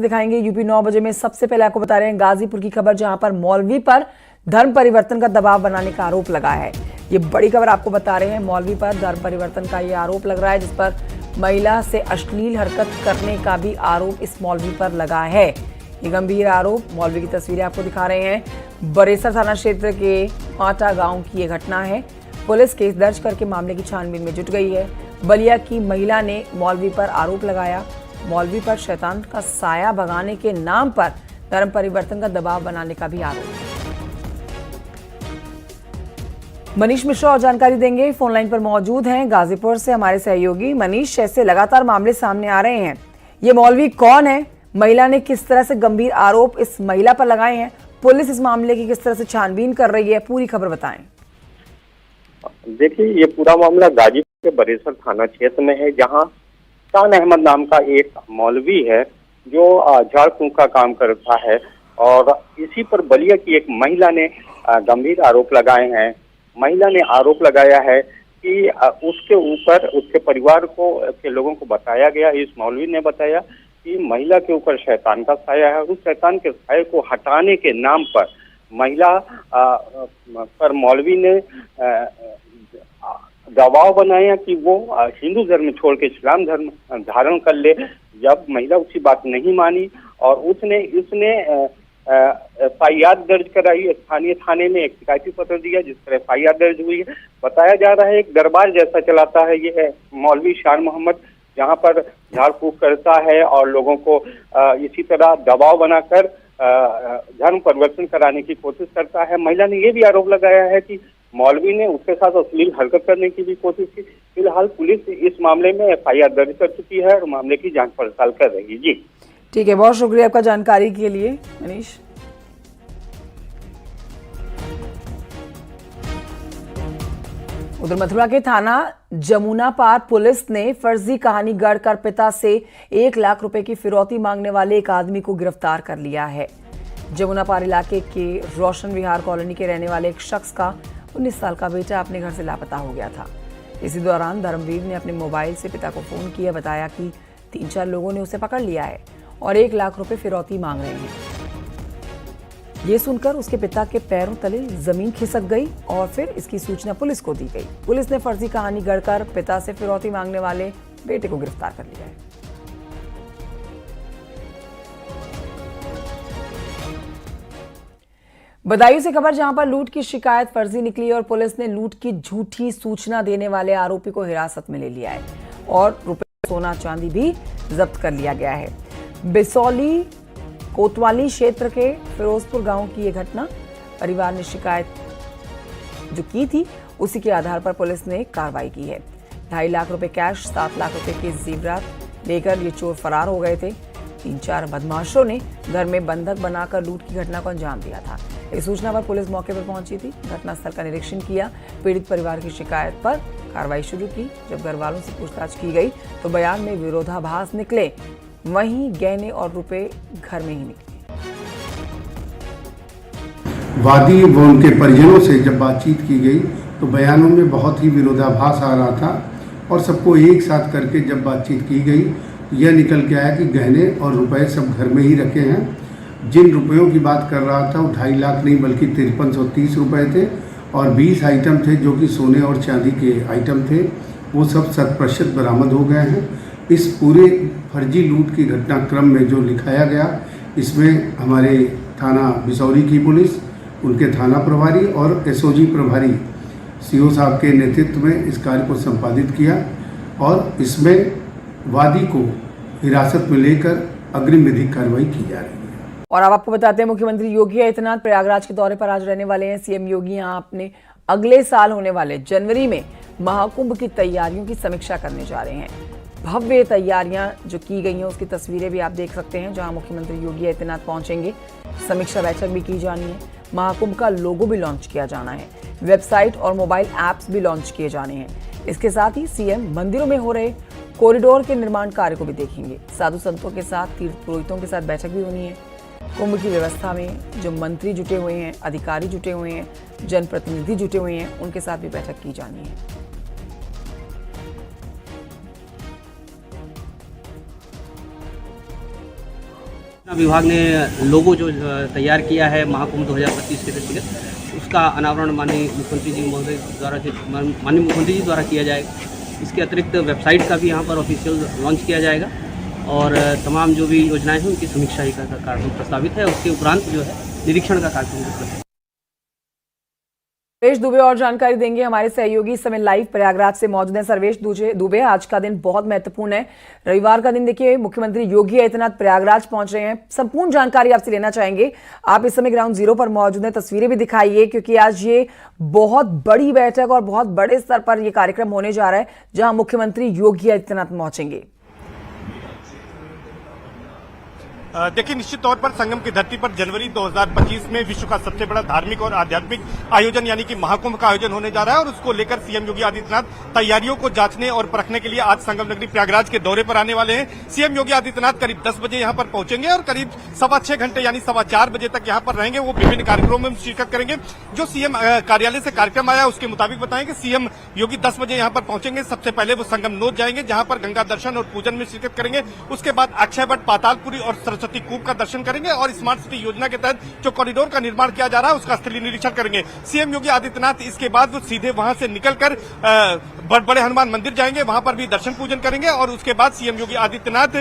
से दिखाएंगे यूपी 9 बजे में। सबसे पहले आपको बता रहे हैं गाजीपुर की खबर, जहां पर मौलवी पर धर्म परिवर्तन का दबाव बनाने का आरोप लगा है। ये बड़ी खबर आपको बता रहे हैं, मौलवी पर धर्म परिवर्तन का ये आरोप लग रहा है, जिस पर महिला से अश्लील हरकत करने का भी आरोप इस मौलवी पर लगा है। ये गंभीर आरोप, मौलवी की तस्वीरें आपको दिखा रहे हैं। बरेसर थाना क्षेत्र के माटा गांव की ये घटना है। पुलिस केस दर्ज करके मामले की छानबीन में जुट गई है। बलिया की महिला ने मौलवी पर आरोप लगाया, मौलवी पर शैतान का साया भगाने के नाम पर धर्म परिवर्तन का दबाव बनाने का भी आरोप है। मनीष मिश्रा और जानकारी देंगे, फोन लाइन पर मौजूद हैं गाजीपुर से हमारे सहयोगी। मनीष, ऐसे लगातार मामले सामने आ रहे हैं, ये मौलवी कौन है, महिला ने किस तरह से गंभीर आरोप इस महिला पर लगाए हैं, पुलिस इस मामले की किस तरह से छानबीन कर रही है, पूरी खबर बताएं। देखिए, ये पूरा मामला गाजीपुर के बरेसर थाना क्षेत्र में है, जहां शान अहमद नाम का एक मौलवी है जो झाड़ फूंक का काम करता है, और इसी पर बलिया की एक महिला ने गंभीर आरोप लगाए हैं। महिला ने आरोप लगाया है कि उसके ऊपर उसके परिवार को के लोगों को बताया गया, इस मौलवी ने बताया कि महिला के ऊपर शैतान का साया है। उस शैतान के साये को हटाने के नाम पर महिला पर मौलवी ने दबाव बनाया कि वो हिंदू धर्म छोड़ के इस्लाम धर्म धारण कर ले। जब महिला उसकी बात नहीं मानी और उसने FIR दर्ज कराई, स्थानीय थाने में एक शिकायती पत्र दिया, जिस पर FIR दर्ज हुई है। बताया जा रहा है एक दरबार जैसा चलाता है ये मौलवी शान मोहम्मद, जहां पर झाड़ फूंक करता है और लोगों को इसी तरह दबाव बनाकर धर्म परिवर्तन कराने की कोशिश करता है। महिला ने ये भी आरोप लगाया है कि मौलवी ने उसके साथ अश्लील हरकत करने की भी कोशिश की। फिलहाल पुलिस इस मामले में FIR दर्ज कर चुकी है और मामले की जांच पड़ताल कर रही है। जी ठीक है, बहुत शुक्रिया आपका जानकारी के लिए मनीष। उधर मथुरा के थाना जमुना पार पुलिस ने फर्जी कहानी गढ़कर पिता से 1 लाख रुपए की फिरौती मांगने वाले एक आदमी को गिरफ्तार कर लिया है। जमुना पार इलाके के रोशन विहार कॉलोनी के रहने वाले एक शख्स का 19 साल का बेटा अपने घर से लापता हो गया था। इसी दौरान धर्मवीर ने अपने मोबाइल से पिता को फोन किया, बताया कि 3-4 लोगों ने उसे पकड़ लिया है और 1 लाख रुपए फिरौती मांग रहे हैं। ये सुनकर उसके पिता के पैरों तले जमीन खिसक गई और फिर इसकी सूचना पुलिस को दी गई। पुलिस ने फर्जी कहानी गढ़कर पिता से फिरौती मांगने वाले बेटे को गिरफ्तार कर लिया है। बदायूं से खबर, जहां पर लूट की शिकायत फर्जी निकली और पुलिस ने लूट की झूठी सूचना देने वाले आरोपी को हिरासत में ले लिया है और रुपए, सोना चांदी भी जब्त कर लिया गया है। बिसौली कोतवाली क्षेत्र के फिरोजपुर गांव की यह घटना, परिवार ने शिकायत जो की थी उसी के आधार पर पुलिस ने कार्रवाई की है। 2.5 लाख रुपए कैश, 7 लाख रुपए के जेवरात लेकर ये चोर फरार हो गए थे। 3-4 बदमाशों ने घर में बंधक बनाकर लूट की घटना को अंजाम दिया था। इस सूचना पर पुलिस मौके पर पहुंची थी, घटनास्थल का निरीक्षण किया, पीड़ित परिवार की शिकायत पर कार्रवाई शुरू की। जब घर वालों से पूछताछ की गई तो बयान में विरोधाभास निकले, वहीं गहने और रुपए घर में ही निकले। वादी व उनके परिजनों से जब बातचीत की गई तो बयानों में बहुत ही विरोधाभास आ रहा था और सबको एक साथ करके जब बातचीत की गई यह निकल के आया कि गहने और रुपए सब घर में ही रखे हैं। जिन रुपयों की बात कर रहा था वो 2.5 लाख नहीं बल्कि 5330 रुपये थे और 20 आइटम थे जो कि सोने और चांदी के आइटम थे। वो सब 100% बरामद हो गए हैं। इस पूरे फर्जी लूट की घटनाक्रम में जो लिखाया गया, इसमें हमारे थाना बिसौरी की पुलिस, उनके थाना प्रभारी और SOG प्रभारी CO साहब के नेतृत्व में इस कार्य को संपादित किया और इसमें वादी को हिरासत में लेकर अग्रिम विधिक कार्रवाई की जा रही है। और अब आपको बताते हैं, मुख्यमंत्री योगी आदित्यनाथ प्रयागराज के दौरे पर आज रहने वाले हैं। CM योगी यहां अपने अगले साल होने वाले जनवरी में महाकुंभ की तैयारियों की समीक्षा करने जा रहे हैं। भव्य तैयारियां जो की गई हैं उसकी तस्वीरें भी आप देख सकते हैं, जहां मुख्यमंत्री योगी आदित्यनाथ पहुंचेंगे। समीक्षा बैठक भी की जानी है, महाकुंभ का लोगो भी लॉन्च किया जाना है, वेबसाइट और मोबाइल ऐप्स भी लॉन्च किए जाने हैं। इसके साथ ही CM मंदिरों में हो रहे कॉरिडोर के निर्माण कार्य को भी देखेंगे। साधु संतों के साथ, तीर्थ पुरोहितों के साथ बैठक भी होनी है। कुंभ की व्यवस्था में जो मंत्री जुटे हुए हैं, अधिकारी जुटे हुए हैं, जनप्रतिनिधि जुटे हुए हैं, उनके साथ भी बैठक की जानी है। विभाग ने लोगो जो तैयार किया है महाकुंभ 2025 के दृष्टिगत, उसका अनावरण माननीय मुख्यमंत्री जी द्वारा किया जाएगा। इसके अतिरिक्त वेबसाइट का भी यहाँ पर ऑफिशियल लॉन्च किया जाएगा और तमाम जो भी योजनाएं हैं उनकी समीक्षा का कार्यक्रम प्रस्तावित है। उसके उपरांत जो है निरीक्षण का कार्यक्रम। सर्वेश दुबे और जानकारी देंगे हमारे सहयोगी। इस समय लाइव प्रयागराज से मौजूद हैं सर्वेश दुबे। आज का दिन बहुत महत्वपूर्ण है, रविवार का दिन। देखिए, मुख्यमंत्री योगी आदित्यनाथ प्रयागराज पहुंच रहे हैं, संपूर्ण जानकारी आपसे लेना चाहेंगे। आप इस समय ग्राउंड जीरो पर मौजूद हैं, तस्वीरें भी दिखाइए, क्योंकि आज ये बहुत बड़ी बैठक और बहुत बड़े स्तर पर यह कार्यक्रम होने जा रहा है, जहां मुख्यमंत्री योगी आदित्यनाथ पहुंचेंगे। देखिए, निश्चित तौर पर संगम की धरती पर जनवरी 2025 में विश्व का सबसे बड़ा धार्मिक और आध्यात्मिक आयोजन यानी कि महाकुंभ का आयोजन होने जा रहा है और उसको लेकर सीएम योगी आदित्यनाथ तैयारियों को जांचने और परखने के लिए आज संगम नगरी प्रयागराज के दौरे पर आने वाले हैं। सीएम योगी आदित्यनाथ करीब 10 बजे यहां पर पहुंचेंगे और करीब 6.25 घंटे यानी 4:15 बजे तक यहां पर रहेंगे। वो विभिन्न कार्यक्रमों में शिरकत करेंगे। जो सीएम कार्यालय से कार्यक्रम आया उसके मुताबिक बताएं कि सीएम योगी 10 बजे यहां पर पहुंचेंगे। सबसे पहले वो संगम नोद जाएंगे, जहां पर गंगा दर्शन और पूजन में शिरकत करेंगे। उसके बाद अक्षय वट, पातालपुरी और सरस्वती कूप का दर्शन करेंगे और स्मार्ट सिटी योजना के तहत जो कॉरिडोर का निर्माण किया जा रहा है उसका स्थलीय निरीक्षण करेंगे। सीएम योगी आदित्यनाथ इसके बाद वो सीधे वहां से निकलकर बड़े हनुमान मंदिर जाएंगे, वहां पर भी दर्शन पूजन करेंगे और उसके बाद सीएम योगी आदित्यनाथ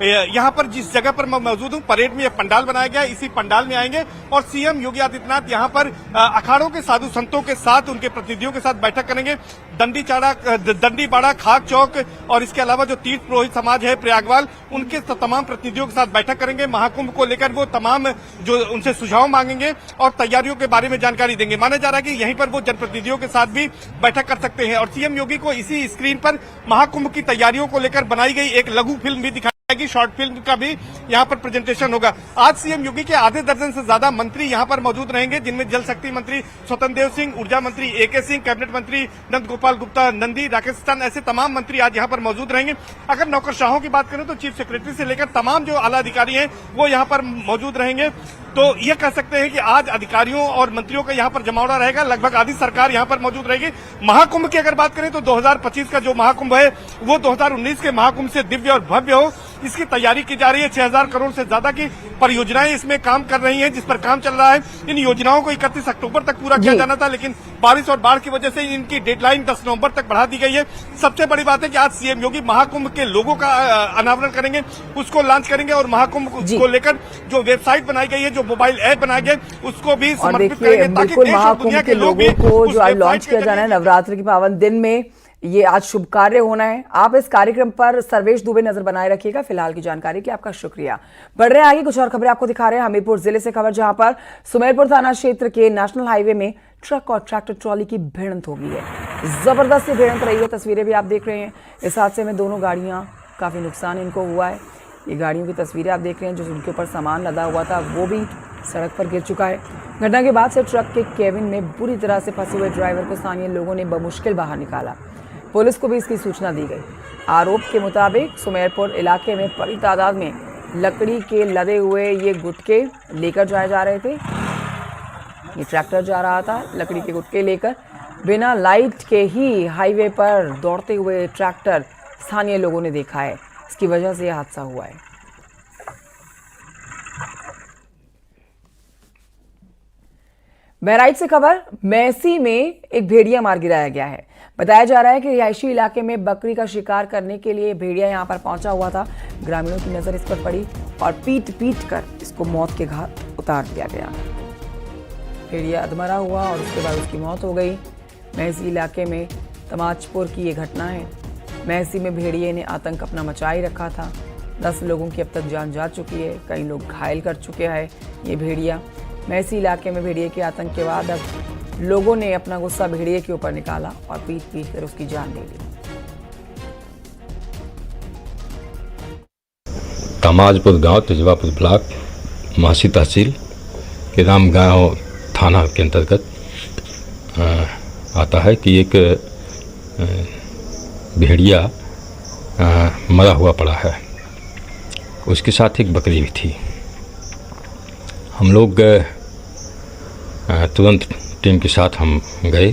यहां पर जिस जगह पर मैं मौजूद हूं, परेड में एक पंडाल बनाया गया है, इसी पंडाल में आएंगे और सीएम योगी आदित्यनाथ यहां पर अखाड़ों के साधु संतों के साथ, उनके प्रतिनिधियों के साथ बैठक करेंगे। दंडी बाड़ा, खाक चौक और इसके अलावा जो तीर्थ पुरोहित समाज है प्रयागवाल, उनके तमाम प्रतिनिधियों के साथ बैठक करेंगे। महाकुंभ को लेकर वो तमाम जो उनसे सुझाव मांगेंगे और तैयारियों के बारे में जानकारी देंगे। माना जा रहा है कि यहीं पर वो जनप्रतिनिधियों के साथ भी बैठक कर सकते हैं और सीएम योगी को इसी स्क्रीन पर महाकुंभ की तैयारियों को लेकर बनाई गई एक लघु फिल्म भी दिखाई जाएगी। शॉर्ट फिल्म का भी यहाँ पर प्रेजेंटेशन होगा। आज सीएम योगी के आधे दर्जन से ज्यादा मंत्री यहाँ पर मौजूद रहेंगे, जिनमें जल शक्ति मंत्री स्वतंत्र देव सिंह, ऊर्जा मंत्री AK सिंह, कैबिनेट मंत्री नंद गोपाल गुप्ता नंदी, राकेश स्थान, ऐसे तमाम मंत्री आज यहाँ पर मौजूद रहेंगे। अगर नौकरशाहों की बात करें तो चीफ सेक्रेटरी से लेकर तमाम जो आला अधिकारी हैं वो यहाँ पर मौजूद रहेंगे। तो ये कह सकते हैं कि आज अधिकारियों और मंत्रियों का यहाँ पर जमावड़ा रहेगा। लगभग आधी सरकार यहाँ पर मौजूद रहेगी। महाकुंभ की अगर बात करें तो 2025 का जो महाकुंभ है वो 2019 के महाकुंभ से दिव्य और भव्य हो, इसकी तैयारी की जा रही है। 6000 करोड़ से ज्यादा की परियोजनाएं इसमें काम कर रही हैं, जिस पर काम चल रहा है। इन योजनाओं को 31 अक्टूबर तक पूरा किया जाना था, लेकिन बारिश और बाढ़ की वजह से इनकी डेडलाइन 10 नवंबर तक बढ़ा दी गई है। सबसे बड़ी बात है कि आज सीएम योगी महाकुंभ के लोगों का अनावरण करेंगे, उसको लॉन्च करेंगे और महाकुंभ को लेकर जो वेबसाइट बनाई गई है, जो मोबाइल ऐप बनाए गए, उसको भी समर्पित करेंगे ताकि देश और दुनिया के लोग भी जो आज लॉन्च किया जाना है नवरात्र के पावन दिन में, ये आज शुभ कार्य होना है। आप इस कार्यक्रम पर सर्वेश दुबे नजर बनाए रखिएगा। फिलहाल की जानकारी के लिए आपका शुक्रिया। बढ़ रहे हैं आगे, कुछ और खबरें आपको दिखा रहे हैं हमीरपुर जिले से खबर, जहां पर सुमेरपुर थाना क्षेत्र के नेशनल हाईवे में ट्रक और ट्रैक्टर ट्रॉली की भिड़ंत हो गई है। जबरदस्त भिड़ंत रही है, तस्वीरें भी आप देख रहे हैं। इस हादसे में दोनों गाड़ियां, काफी नुकसान इनको हुआ है। ये गाड़ियों की तस्वीरें आप देख रहे हैं, जो उनके ऊपर सामान लदा हुआ था वो भी सड़क पर गिर चुका है। घटना के बाद से ट्रक के केबिन में बुरी तरह से फंसे हुए ड्राइवर को स्थानीय लोगों ने बमुश्किल बाहर निकाला। पुलिस को भी इसकी सूचना दी गई। आरोप के मुताबिक सुमेरपुर इलाके में बड़ी तादाद में लकड़ी के लदे हुए ये गुटके लेकर जाए जा रहे थे। ये ट्रैक्टर जा रहा था लकड़ी के गुटके लेकर। बिना लाइट के ही हाईवे पर दौड़ते हुए ट्रैक्टर स्थानीय लोगों ने देखा है, इसकी वजह से यह हादसा हुआ है। बहराइच से खबर, मैसी में एक भेड़िया मार गिराया गया है। बताया जा रहा है कि रिहायशी इलाके में बकरी का शिकार करने के लिए भेड़िया यहां पर पहुंचा हुआ था। ग्रामीणों की नजर इस पर पड़ी और पीट कर इसको मौत के घाट उतार दिया गया। भेड़िया अधमरा हुआ और उसके बाद उसकी मौत हो गई। मैसी इलाके में तमाजपुर की ये घटना है। मैसी में भेड़िए ने आतंक अपना मचाई रखा था। 10 लोगों की अब तक जान जा चुकी है, कई लोग घायल कर चुके हैं ये भेड़िया। मैसी इलाके में भेड़िए के आतंक के बाद अब लोगों ने अपना गुस्सा भेड़िए के ऊपर निकाला और पीट कर उसकी जान ले ली। तमाजपुर गांव, तेजवापुर ब्लॉक, मासी तहसील के राम गांव थाना के अंतर्गत आता है कि एक भेड़िया मरा हुआ पड़ा है। उसके साथ एक बकरी भी थी। हम लोग तुरंत टीम के साथ हम गए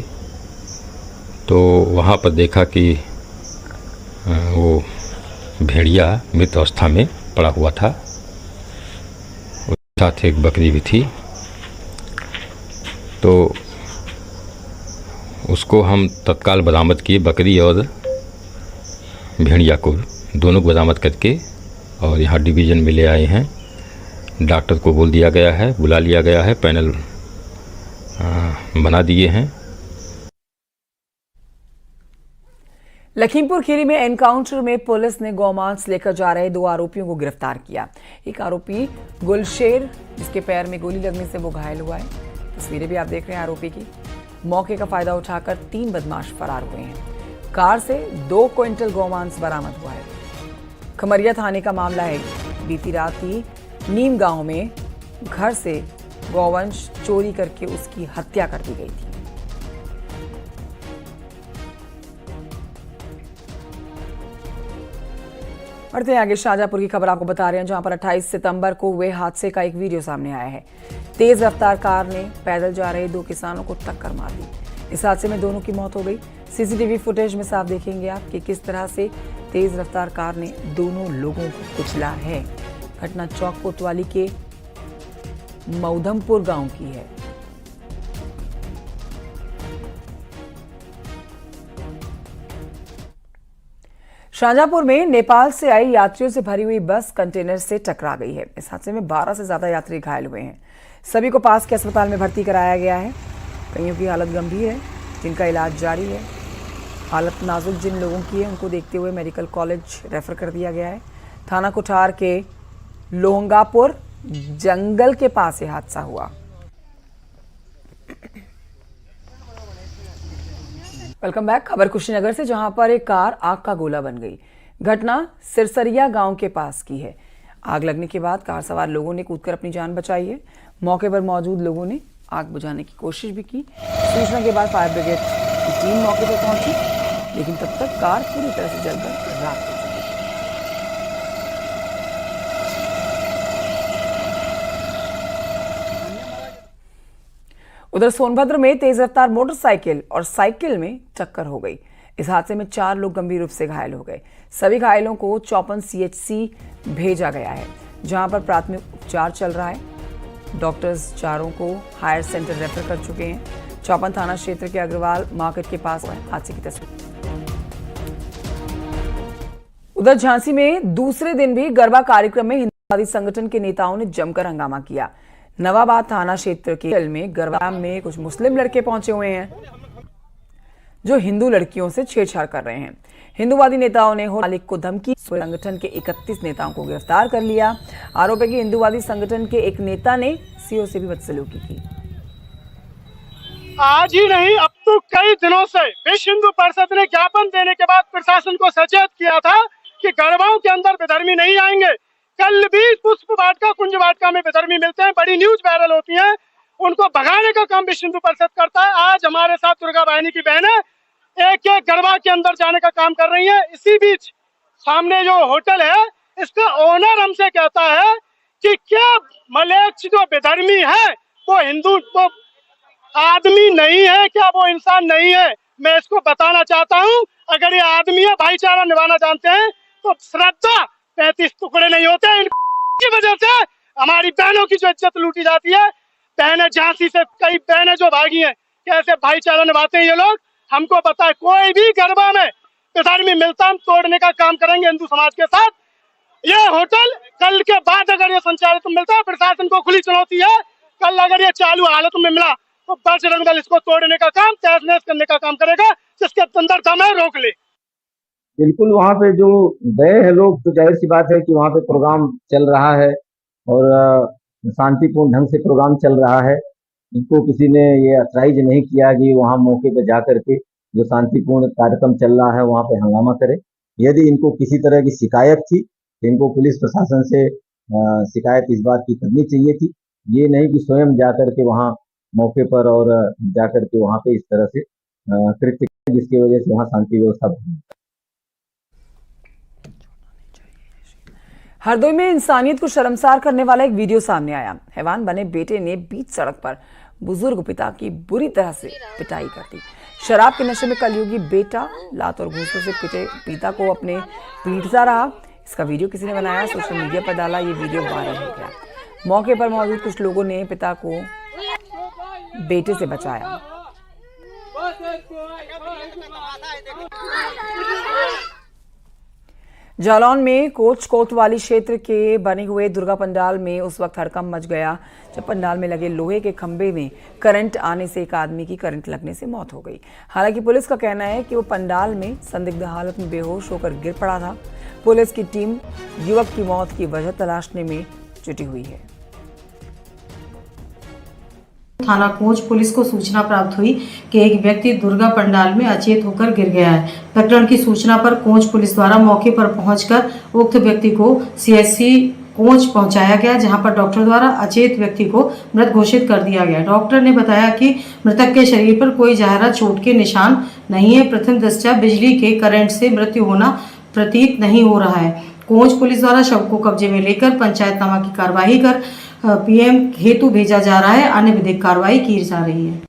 तो वहाँ पर देखा कि वो भेड़िया मृत अवस्था में पड़ा हुआ था साथ एक बकरी भी थी। तो उसको हम तत्काल बरामद किए, बकरी और भेड़िया को, दोनों को बरामद करके और यहाँ डिवीज़न में ले आए हैं। डॉक्टर को बोल दिया गया है, बुला लिया गया है, पैनल बना दिए हैं। लखीमपुर खीरी में एनकाउंटर में पुलिस ने गौमांस लेकर जा रहे 2 आरोपियों को गिरफ्तार किया। एक आरोपी गुलशेर, जिसके पैर में गोली लगने से वो घायल हुआ है। तस्वीरें भी आप देख रहे हैं आरोपी की। मौके का फायदा उठाकर 3 बदमाश फरार हुए हैं। कार से 2 क्विंटल गौमांस बरामद हुआ है। खमरिया थाने का मामला है। बीती रात ही नीम गांव में घर से गौवंश चोरी करके उसकी हत्या कर दी गई थी। बढ़ते हैं आगे। शाहजहांपुर की खबर आपको बता रहे हैं, जहां पर 28 सितंबर को हुए हादसे का एक वीडियो सामने आया है। तेज रफ्तार कार ने पैदल जा रहे 2 किसानों को टक्कर मार दी। इस हादसे में दोनों की मौत हो गई। सीसीटीवी फुटेज में साफ देखेंगे आप कि किस तरह से तेज रफ्तार कार ने दोनों लोगों को कुचला है। घटना चौक कोतवाली के मौधमपुर गांव की है। शाहजहांपुर में नेपाल से आई यात्रियों से भरी हुई बस कंटेनर से टकरा गई है। इस हादसे में 12 से ज्यादा यात्री घायल हुए हैं। सभी को पास के अस्पताल में भर्ती कराया गया है। कईयों की हालत गंभीर है, जिनका इलाज जारी है। हालत नाजुक जिन लोगों की है उनको देखते हुए मेडिकल कॉलेज रेफर कर दिया गया है। थाना कुठार के लोहंगापुर जंगल के पास यह हादसा हुआ। Welcome back. खबर कुशीनगर से, जहां पर एक कार आग का गोला बन गई। घटना सिरसरिया गांव के पास की है। आग लगने के बाद कार सवार लोगों ने कूदकर अपनी जान बचाई है। मौके पर मौजूद लोगों ने आग बुझाने की कोशिश भी की। सूचना के बाद फायर ब्रिगेड की टीम मौके पर पहुंची, लेकिन तब तक कार पूरी तरह से जलकर राख हो चुकी। उधर सोनभद्र में तेज रफ्तार मोटरसाइकिल और साइकिल में टक्कर हो गई। इस हादसे में 4 लोग गंभीर रूप से घायल हो गए। सभी घायलों को चौपन CHC भेजा गया है, जहां पर प्राथमिक उपचार चल रहा है। डॉक्टर्स चारों को हायर सेंटर रेफर कर चुके हैं। चौपन थाना क्षेत्र के अग्रवाल मार्केट के पास हादसे की तस्वीर। उधर झांसी में दूसरे दिन भी गरबा कार्यक्रम में हिंदुवादी संगठन के नेताओं ने जमकर हंगामा किया। नवाबाद थाना क्षेत्र के में गरबा में कुछ मुस्लिम लड़के पहुंचे हुए हैं, जो हिंदू लड़कियों से छेड़छाड़ कर रहे हैं। हिंदूवादी नेताओं ने मालिक को धमकी। संगठन के 31 नेताओं को गिरफ्तार कर लिया। आरोप है कि हिंदूवादी संगठन के एक नेता ने सीओ से भी बदसलूकी की। आज ही नहीं, अब तो कई दिनों से विश्व हिंदू परिषद ने ज्ञापन देने के बाद प्रशासन को सचेत किया था कि गरबाओं के अंदर विधर्मी नहीं आएंगे। कल भी पुष्प वाटिका, कुंज वाटिका में विधर्मी मिलते हैं, बड़ी न्यूज वायरल होती है, उनको भगाने का काम विश्व हिंदू परिषद करता है। आज हमारे साथ दुर्गा वाहिनी की बहनें एक एक गरबा के अंदर जाने का काम कर रही है। इसी बीच सामने जो होटल है, इसका ओनर हमसे कहता है कि क्या मलेच्छ जो विधर्मी है वो हिंदू वो आदमी नहीं है, क्या वो इंसान नहीं है? मैं इसको बताना चाहता हूँ, अगर ये आदमी है, भाईचारा निभाना जानते हैं, तो श्रद्धा 35 टुकड़े नहीं होते। इनकी वजह से हमारी बहनों की जो इज्जत लूटी जाती है। बहनें झांसी से कई बहनें जो भागी हैं, कैसे भाईचारा निभाते हैं ये लोग, हमको पता है। कोई भी गरबा में विधर्मी मिलता, हम तोड़ने का काम करेंगे हिंदू समाज के साथ। ये होटल कल के बाद अगर ये संचालित मिलता है, प्रशासन को खुली चुनौती है। कल अगर ये चालू हालत में मिला तो बजरंग दल इसको तोड़ने का काम, तहस नहस करने का काम करेगा। जिसके अंदर दम है रोक ले। बिल्कुल, वहाँ पे जो गए हैं लोग, तो जाहिर सी बात है कि वहाँ पे प्रोग्राम चल रहा है और शांतिपूर्ण ढंग से प्रोग्राम चल रहा है। इनको किसी ने ये अथराइज नहीं किया कि वहाँ मौके पे जा करके जो शांतिपूर्ण कार्यक्रम चल रहा है वहाँ पे हंगामा करे। यदि इनको किसी तरह की शिकायत थी तो इनको पुलिस प्रशासन से शिकायत इस बात की करनी चाहिए थी। ये नहीं कि स्वयं जा करके वहाँ मौके पर और जा करके वहाँ पे इस तरह से कृत्य, जिसकी वजह से वहाँ शांति व्यवस्था बनी। हरदोई में इंसानियत को शर्मसार करने वाला एक वीडियो सामने आया। हैवान बने बेटे ने बीच सड़क पर बुजुर्ग पिता की बुरी तरह से पिटाई कर दी। शराब के नशे में कलयुगी बेटा लात और घूंसों से पिटे पिता को अपने पीटता रहा। इसका वीडियो किसी ने बनाया, सोशल मीडिया पर डाला। ये वीडियो वायरल हो गया। मौके पर मौजूद कुछ लोगों ने पिता को बेटे से बचाया। जालौन में कोच कोतवाली क्षेत्र के बने हुए दुर्गा पंडाल में उस वक्त हड़कंप मच गया जब पंडाल में लगे लोहे के खंभे में करंट आने से एक आदमी की करंट लगने से मौत हो गई। हालांकि पुलिस का कहना है कि वो पंडाल में संदिग्ध हालत में बेहोश होकर गिर पड़ा था। पुलिस की टीम युवक की मौत की वजह तलाशने में जुटी हुई है। थाना कोंच पुलिस को सूचना प्राप्त हुई कि एक व्यक्ति दुर्गा पंडाल में अचेत होकर गिर गया है। प्रकरण की सूचना पर कोंच पुलिस द्वारा मौके पर पहुंचकर उक्त व्यक्ति को सीएचसी कोंच पहुंचाया गया, जहां पर डॉक्टर द्वारा अचेत व्यक्ति को मृत घोषित कर दिया गया। डॉक्टर ने बताया कि मृतक के शरीर पर कोई गहरा चोट के निशान नहीं है। प्रथम दृष्टया बिजली के करंट से मृत्यु होना प्रतीत नहीं हो रहा है। कोंच पुलिस द्वारा शव को कब्जे में लेकर पंचायतनामा की कार्यवाही कर पीएम हेतु भेजा जा रहा है। अन्य विधिक कार्रवाई की जा रही है।